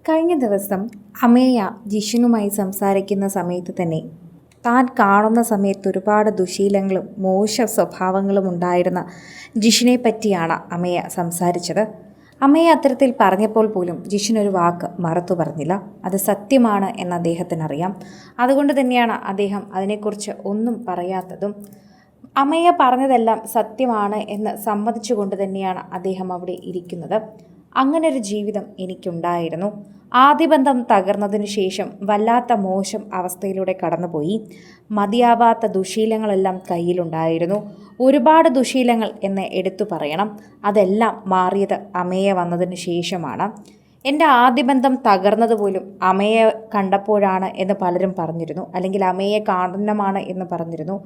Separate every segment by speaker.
Speaker 1: കഴിഞ്ഞ ദിവസം അമേയ ജിഷനുമായി സംസാരിക്കുന്ന സമയത്ത് തന്നെ താൻ കാണുന്ന സമയത്ത് ഒരുപാട് ദുശീലങ്ങളും മോശ സ്വഭാവങ്ങളും ഉണ്ടായിരുന്ന ജിഷിനെ പറ്റിയാണ് അമേയ സംസാരിച്ചത്. അമ്മയെ അത്തരത്തിൽ പറഞ്ഞപ്പോൾ പോലും ജിഷൻ ഒരു വാക്ക് മറുത്തു പറഞ്ഞില്ല. അത് സത്യമാണ് എന്ന് അദ്ദേഹത്തിനറിയാം. അതുകൊണ്ട് തന്നെയാണ് അദ്ദേഹം അതിനെക്കുറിച്ച് ഒന്നും പറയാത്തതും. അമ്മയെ പറഞ്ഞതെല്ലാം സത്യമാണ് എന്ന് സമ്മതിച്ചുകൊണ്ട് തന്നെയാണ് അദ്ദേഹം അവിടെ ഇരിക്കുന്നത്. അങ്ങനൊരു ജീവിതം എനിക്കുണ്ടായിരുന്നു. ആദ്യ ബന്ധം തകർന്നതിനു ശേഷം വല്ലാത്ത മോശം അവസ്ഥയിലൂടെ കടന്നുപോയി. മതിയാവാത്ത ദുശീലങ്ങളെല്ലാം കയ്യിലുണ്ടായിരുന്നു. ഒരുപാട് ദുശീലങ്ങൾ എന്ന് എടുത്തു പറയണം. അതെല്ലാം മാറിയത് അമേയ വന്നതിന് ശേഷമാണ്. എൻ്റെ ആദ്യ ബന്ധം തകർന്നതുപോലും അമയെ കണ്ടപ്പോഴാണ് എന്ന് പലരും പറഞ്ഞിരുന്നു, അല്ലെങ്കിൽ അമയെ കാരണമാണ് എന്ന് പറഞ്ഞിരുന്നു.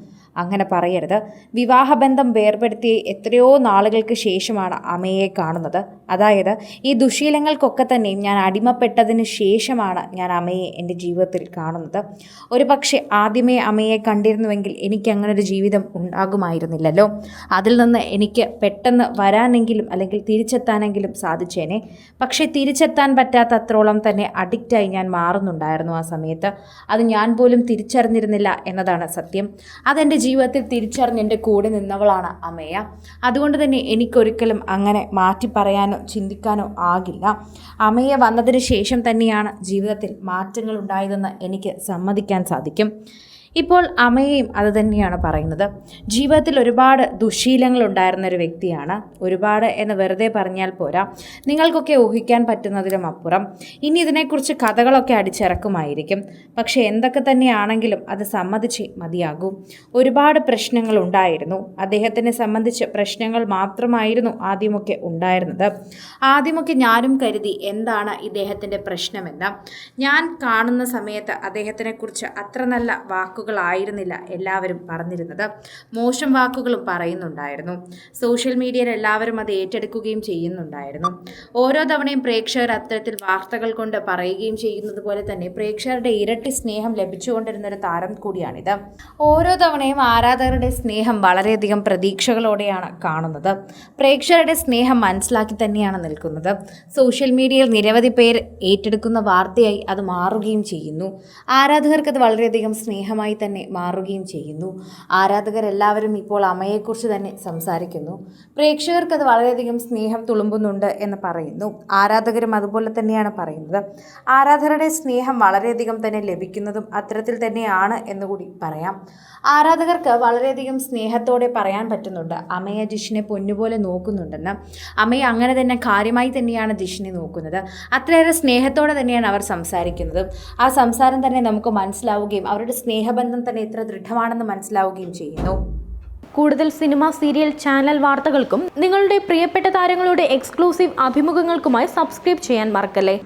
Speaker 1: അങ്ങനെ പറയരുത്. വിവാഹബന്ധം വേർപെടുത്തി എത്രയോ നാളുകൾക്ക് ശേഷമാണ് അമയെ കാണുന്നത്. അതായത് ഈ ദുശീലങ്ങൾക്കൊക്കെ തന്നെയും ഞാൻ അടിമപ്പെട്ടതിന് ശേഷമാണ് ഞാൻ അമയെ എൻ്റെ ജീവിതത്തിൽ കാണുന്നത്. ഒരു പക്ഷേ ആദ്യമേ അമയെ കണ്ടിരുന്നുവെങ്കിൽ എനിക്ക് അങ്ങനൊരു ജീവിതം ഉണ്ടാകുമായിരുന്നില്ലല്ലോ. അതിൽ നിന്ന് എനിക്ക് പെട്ടെന്ന് വരാനെങ്കിലും അല്ലെങ്കിൽ തിരിച്ചെത്താനെങ്കിലും സാധിച്ചേനെ. പക്ഷേ തിരിച്ചെത്താൻ പറ്റാത്ത അത്രോളം തന്നെ അഡിക്റ്റായി ഞാൻ മാറുന്നുണ്ടായിരുന്നു ആ സമയത്ത്. അത് ഞാൻ പോലും തിരിച്ചറിഞ്ഞിരുന്നില്ല എന്നതാണ് സത്യം. അതെൻ്റെ ജീവിതത്തിൽ തിരിച്ചറിഞ്ഞ് എൻ്റെ കൂടെ നിന്നവളാണ് അമേയ. അതുകൊണ്ട് തന്നെ എനിക്കൊരിക്കലും അങ്ങനെ മാറ്റി പറയാനോ ചിന്തിക്കാനോ ആകില്ല. അമേയ വന്നതിന് ശേഷം തന്നെയാണ് ജീവിതത്തിൽ മാറ്റങ്ങൾ ഉണ്ടായതെന്ന് എനിക്ക് സമ്മതിക്കാൻ സാധിക്കും. ഇപ്പോൾ അമയയും അത് തന്നെയാണ് പറയുന്നത്. ജീവിതത്തിൽ ഒരുപാട് ദുശീലങ്ങൾ ഉണ്ടായിരുന്ന ഒരു വ്യക്തിയാണ്. ഒരുപാട് എന്ന് വെറുതെ പറഞ്ഞാൽ പോരാ, നിങ്ങൾക്കൊക്കെ ഊഹിക്കാൻ പറ്റുന്നതിലും അപ്പുറം. ഇനി ഇതിനെക്കുറിച്ച് കഥകളൊക്കെ അടിച്ചിറക്കുമായിരിക്കും. പക്ഷേ എന്തൊക്കെ തന്നെയാണെങ്കിലും അത് സമ്മതിച്ചേ മതിയാകൂ. ഒരുപാട് പ്രശ്നങ്ങൾ ഉണ്ടായിരുന്നു. അദ്ദേഹത്തിനെ സംബന്ധിച്ച് പ്രശ്നങ്ങൾ മാത്രമായിരുന്നു ആദ്യമൊക്കെ ഉണ്ടായിരുന്നത്. ആദ്യമൊക്കെ ഞാനും കരുതി എന്താണ് ഇദ്ദേഹത്തിൻ്റെ പ്രശ്നമെന്ന്. ഞാൻ കാണുന്ന സമയത്ത് അദ്ദേഹത്തിനെക്കുറിച്ച് അത്ര നല്ല വാക്കുകളായിരുന്നില്ല എല്ലാവരും പറഞ്ഞിരുന്നത്. മോശം വാക്കുകളും പറയുന്നുണ്ടായിരുന്നു. സോഷ്യൽ മീഡിയയിൽ എല്ലാവരും അത് ഏറ്റെടുക്കുകയും ചെയ്യുന്നുണ്ടായിരുന്നു. ഓരോ തവണയും പ്രേക്ഷകർ അത്തരത്തിൽ വാർത്തകൾ കൊണ്ട് പറയുകയും ചെയ്യുന്നത് പോലെ തന്നെ പ്രേക്ഷകരുടെ ഇരട്ടി സ്നേഹം ലഭിച്ചുകൊണ്ടിരുന്നൊരു താരം കൂടിയാണിത്. ഓരോ തവണയും ആരാധകരുടെ സ്നേഹം വളരെയധികം പ്രതീക്ഷകളോടെയാണ് കാണുന്നത്. പ്രേക്ഷകരുടെ സ്നേഹം മനസ്സിലാക്കി തന്നെയാണ് നിൽക്കുന്നത്. സോഷ്യൽ മീഡിയയിൽ നിരവധി പേർ ഏറ്റെടുക്കുന്ന വാർത്തയായി അത് മാറുകയും ചെയ്യുന്നു. ആരാധകർക്ക് അത് വളരെയധികം സ്നേഹമായി തന്നെ മാറുകയും ചെയ്യുന്നു. ആരാധകരെല്ലാവരും ഇപ്പോൾ അമയെക്കുറിച്ച് തന്നെ സംസാരിക്കുന്നു. പ്രേക്ഷകർക്ക് അത് വളരെയധികം സ്നേഹം തുളുമ്പുന്നുണ്ട് എന്ന് പറയുന്നു. ആരാധകരും അതുപോലെ തന്നെയാണ് പറയുന്നത്. ആരാധകരുടെ സ്നേഹം വളരെയധികം തന്നെ ലഭിക്കുന്നതും അത്തരത്തിൽ തന്നെയാണ് എന്നുകൂടി പറയാം. ആരാധകർക്ക് വളരെയധികം സ്നേഹത്തോടെ പറയാൻ പറ്റുന്നുണ്ട് അമയ ജിഷിനെ പൊന്നുപോലെ നോക്കുന്നുണ്ടെന്ന്. അമയ അങ്ങനെ തന്നെ കാര്യമായി തന്നെയാണ് ജിഷിനെ നോക്കുന്നത്. അത്രയേറെ സ്നേഹത്തോടെ തന്നെയാണ് അവർ സംസാരിക്കുന്നത്. ആ സംസാരം തന്നെ നമുക്ക് മനസ്സിലാവുകയും അവരുടെ സ്നേഹബന്ധം തന്നെ എത്ര ദൃഢമാണെന്ന് മനസ്സിലാവുകയും ചെയ്യുന്നു.
Speaker 2: കൂടുതൽ സിനിമ, സീരിയൽ, ചാനൽ വാർത്തകൾക്കും നിങ്ങളുടെ പ്രിയപ്പെട്ട താരങ്ങളുടെ എക്സ്ക്ലൂസീവ് അഭിമുഖങ്ങൾക്കുമായി സബ്സ്ക്രൈബ് ചെയ്യാൻ മറക്കല്ലേ.